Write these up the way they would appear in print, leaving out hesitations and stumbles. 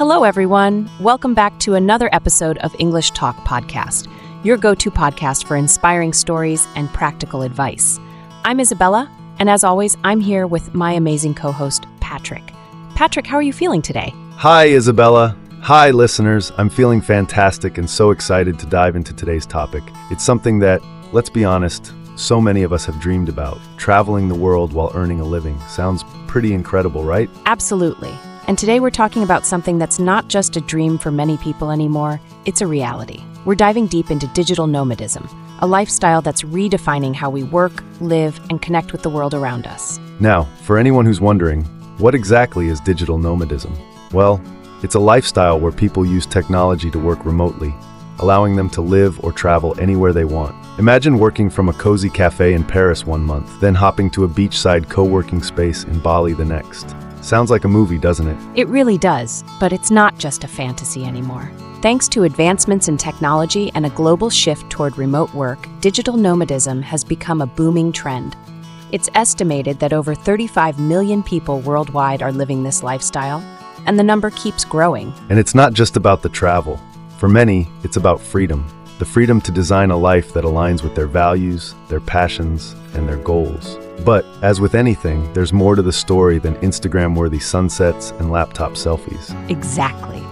Hello, everyone. Welcome back to another episode of English Talk Podcast, your go-to podcast for inspiring stories and practical advice. I'm Isabella, and as always, I'm here with my amazing co-host, Patrick. Patrick, how are you feeling today? Hi, Isabella. Hi, listeners. I'm feeling fantastic and so excited to dive into today's topic. It's something that, let's be honest, so many of us have dreamed about. Traveling the world while earning a living. Sounds pretty incredible, right? Absolutely. And today we're talking about something that's not just a dream for many people anymore, it's a reality. We're diving deep into digital nomadism, a lifestyle that's redefining how we work, live, and connect with the world around us. Now, for anyone who's wondering, what exactly is digital nomadism? Well, it's a lifestyle where people use technology to work remotely, allowing them to live or travel anywhere they want. Imagine working from a cozy cafe in Paris one month, then hopping to a beachside co-working space in Bali the next. Sounds like a movie, doesn't it? It really does, but it's not just a fantasy anymore. Thanks to advancements in technology and a global shift toward remote work, digital nomadism has become a booming trend. It's estimated that over 35 million people worldwide are living this lifestyle, and the number keeps growing. And it's not just about the travel. For many, it's about freedom. The freedom to design a life that aligns with their values, their passions, and their goals. But, as with anything, there's more to the story than Instagram-worthy sunsets and laptop selfies. Exactly.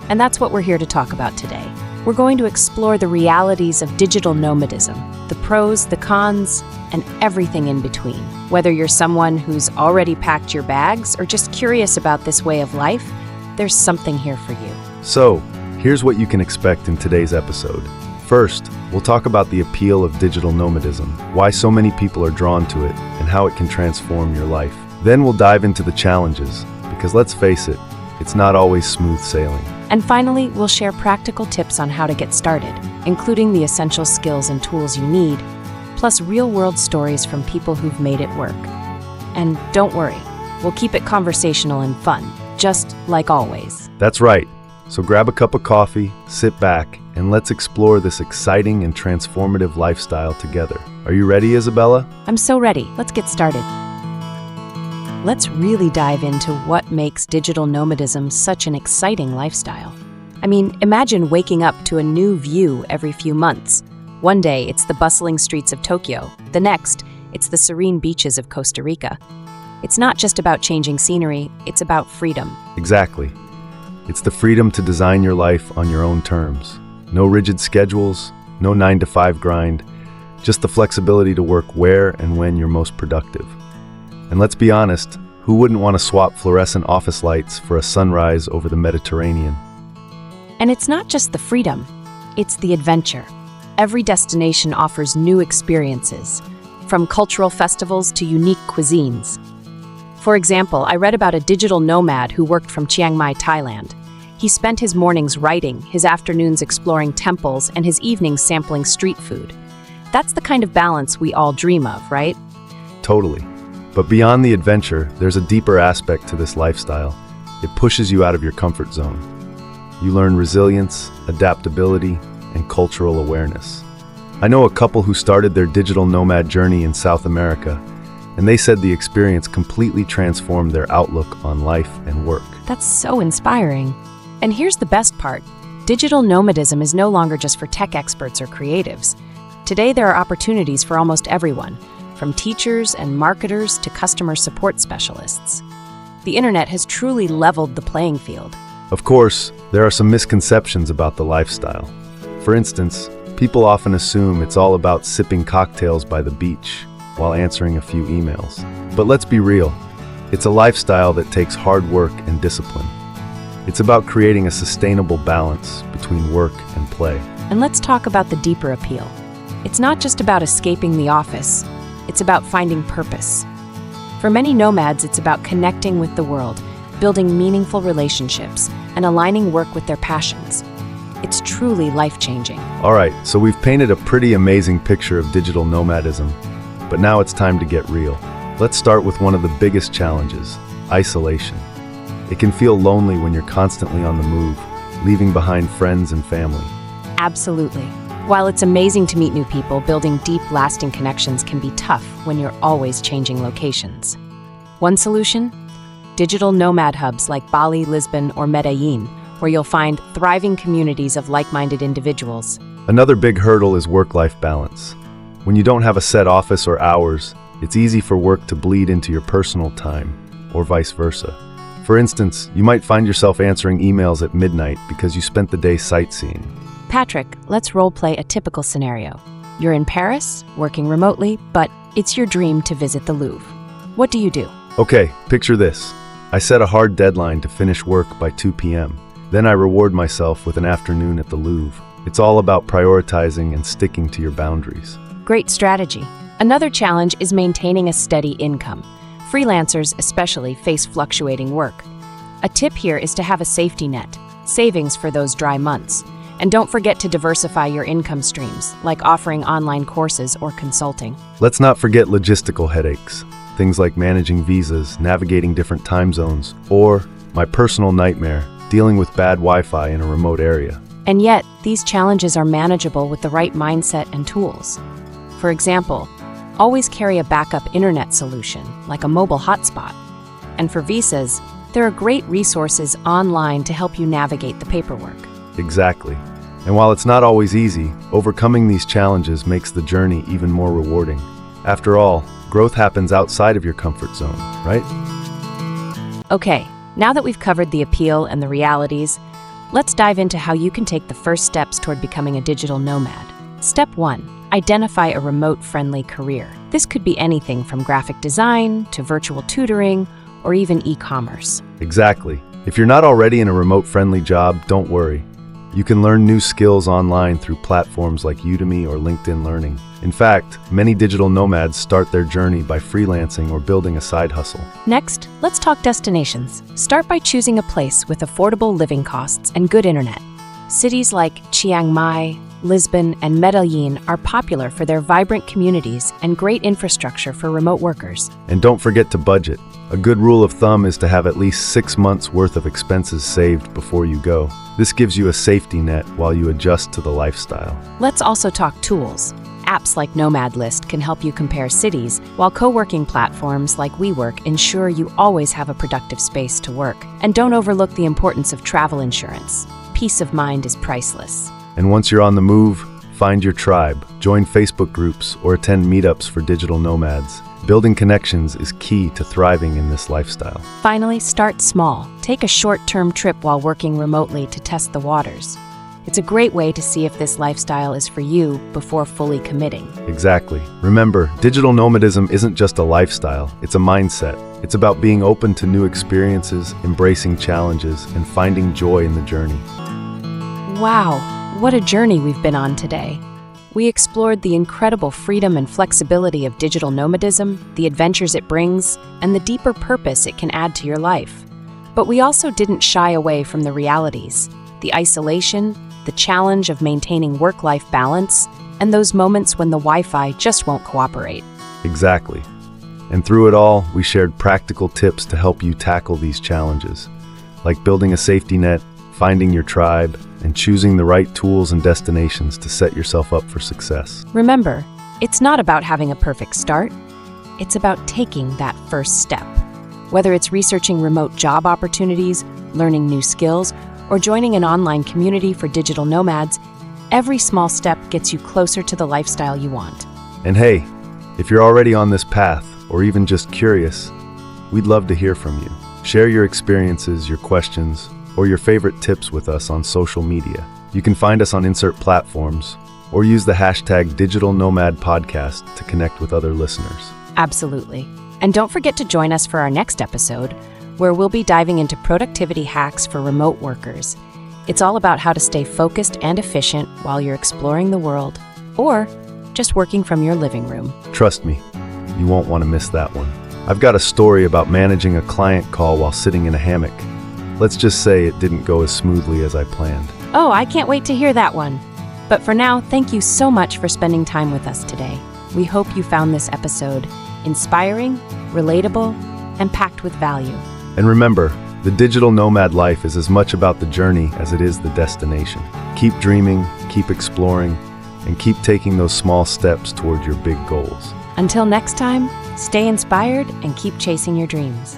And that's what we're here to talk about today. We're going to explore the realities of digital nomadism, the pros, the cons, and everything in between. Whether you're someone who's already packed your bags or just curious about this way of life, there's something here for you. So, here's what you can expect in today's episode. First, we'll talk about the appeal of digital nomadism, why so many people are drawn to it, and how it can transform your life. Then we'll dive into the challenges, because let's face it, it's not always smooth sailing. And finally, we'll share practical tips on how to get started, including the essential skills and tools you need, plus real-world stories from people who've made it work. And don't worry, we'll keep it conversational and fun, just like always. That's right. So grab a cup of coffee, sit back, and let's explore this exciting and transformative lifestyle together. Are you ready, Isabella? I'm so ready. Let's get started. Let's really dive into what makes digital nomadism such an exciting lifestyle. I mean, imagine waking up to a new view every few months. One day, it's the bustling streets of Tokyo. The next, it's the serene beaches of Costa Rica. It's not just about changing scenery, it's about freedom. Exactly. It's the freedom to design your life on your own terms. No rigid schedules, no 9-to-5 grind, just the flexibility to work where and when you're most productive. And let's be honest, who wouldn't want to swap fluorescent office lights for a sunrise over the Mediterranean? And it's not just the freedom, it's the adventure. Every destination offers new experiences, from cultural festivals to unique cuisines. For example, I read about a digital nomad who worked from Chiang Mai, Thailand. He spent his mornings writing, his afternoons exploring temples, and his evenings sampling street food. That's the kind of balance we all dream of, right? Totally. But beyond the adventure, there's a deeper aspect to this lifestyle. It pushes you out of your comfort zone. You learn resilience, adaptability, and cultural awareness. I know a couple who started their digital nomad journey in South America, and they said the experience completely transformed their outlook on life and work. That's so inspiring. And here's the best part. Digital nomadism is no longer just for tech experts or creatives. Today, there are opportunities for almost everyone, from teachers and marketers to customer support specialists. The internet has truly leveled the playing field. Of course, there are some misconceptions about the lifestyle. For instance, people often assume it's all about sipping cocktails by the beach while answering a few emails. But let's be real, it's a lifestyle that takes hard work and discipline. It's about creating a sustainable balance between work and play. And let's talk about the deeper appeal. It's not just about escaping the office, it's about finding purpose. For many nomads, it's about connecting with the world, building meaningful relationships, and aligning work with their passions. It's truly life-changing. All right, so we've painted a pretty amazing picture of digital nomadism. But now it's time to get real. Let's start with one of the biggest challenges, isolation. It can feel lonely when you're constantly on the move, leaving behind friends and family. Absolutely. While it's amazing to meet new people, building deep, lasting connections can be tough when you're always changing locations. One solution? Digital nomad hubs like Bali, Lisbon, or Medellin where you'll find thriving communities of like-minded individuals. Another big hurdle is work-life balance. When you don't have a set office or hours, it's easy for work to bleed into your personal time, or vice versa. For instance, you might find yourself answering emails at midnight because you spent the day sightseeing. Patrick, let's role-play a typical scenario. You're in Paris, working remotely, but it's your dream to visit the Louvre. What do you do? Okay, picture this. I set a hard deadline to finish work by 2 p.m. Then I reward myself with an afternoon at the Louvre. It's all about prioritizing and sticking to your boundaries. Great strategy. Another challenge is maintaining a steady income. Freelancers especially face fluctuating work. A tip here is to have a safety net, savings for those dry months. And don't forget to diversify your income streams, like offering online courses or consulting. Let's not forget logistical headaches. Things like managing visas, navigating different time zones, or, my personal nightmare, dealing with bad Wi-Fi in a remote area. And yet, these challenges are manageable with the right mindset and tools. For example, always carry a backup internet solution, like a mobile hotspot. And for visas, there are great resources online to help you navigate the paperwork. Exactly. And while it's not always easy, overcoming these challenges makes the journey even more rewarding. After all, growth happens outside of your comfort zone, right? Okay, now that we've covered the appeal and the realities, let's dive into how you can take the first steps toward becoming a digital nomad. Step 1. Identify a remote-friendly career. This could be anything from graphic design to virtual tutoring or even e-commerce. Exactly. If you're not already in a remote-friendly job, don't worry. You can learn new skills online through platforms like Udemy or LinkedIn Learning. In fact, many digital nomads start their journey by freelancing or building a side hustle. Next, let's talk destinations. Start by choosing a place with affordable living costs and good internet. Cities like Chiang Mai, Lisbon, and Medellin are popular for their vibrant communities and great infrastructure for remote workers. And don't forget to budget. A good rule of thumb is to have at least 6 months' worth of expenses saved before you go. This gives you a safety net while you adjust to the lifestyle. Let's also talk tools. Apps like Nomad List can help you compare cities, while co-working platforms like WeWork ensure you always have a productive space to work. And don't overlook the importance of travel insurance. Peace of mind is priceless. And once you're on the move, find your tribe, join Facebook groups, or attend meetups for digital nomads. Building connections is key to thriving in this lifestyle. Finally, start small. Take a short-term trip while working remotely to test the waters. It's a great way to see if this lifestyle is for you before fully committing. Exactly. Remember, digital nomadism isn't just a lifestyle, it's a mindset. It's about being open to new experiences, embracing challenges, and finding joy in the journey. Wow, what a journey we've been on today. We explored the incredible freedom and flexibility of digital nomadism, the adventures it brings, and the deeper purpose it can add to your life. But we also didn't shy away from the realities, the isolation, the challenge of maintaining work-life balance, and those moments when the Wi-Fi just won't cooperate. Exactly. And through it all, we shared practical tips to help you tackle these challenges, like building a safety net, finding your tribe, and choosing the right tools and destinations to set yourself up for success. Remember, it's not about having a perfect start. It's about taking that first step. Whether it's researching remote job opportunities, learning new skills, or joining an online community for digital nomads, every small step gets you closer to the lifestyle you want. And hey, if you're already on this path, or even just curious, we'd love to hear from you. Share your experiences, your questions, or your favorite tips with us on social media. You can find us on insert platforms, or use the hashtag Digital Nomad Podcast to connect with other listeners. Absolutely. And don't forget to join us for our next episode, where we'll be diving into productivity hacks for remote workers. It's all about how to stay focused and efficient while you're exploring the world, or just working from your living room. Trust me, you won't want to miss that one. I've got a story about managing a client call while sitting in a hammock. Let's just say it didn't go as smoothly as I planned. Oh, I can't wait to hear that one. But for now, thank you so much for spending time with us today. We hope you found this episode inspiring, relatable, and packed with value. And remember, the digital nomad life is as much about the journey as it is the destination. Keep dreaming, keep exploring, and keep taking those small steps toward your big goals. Until next time, stay inspired and keep chasing your dreams.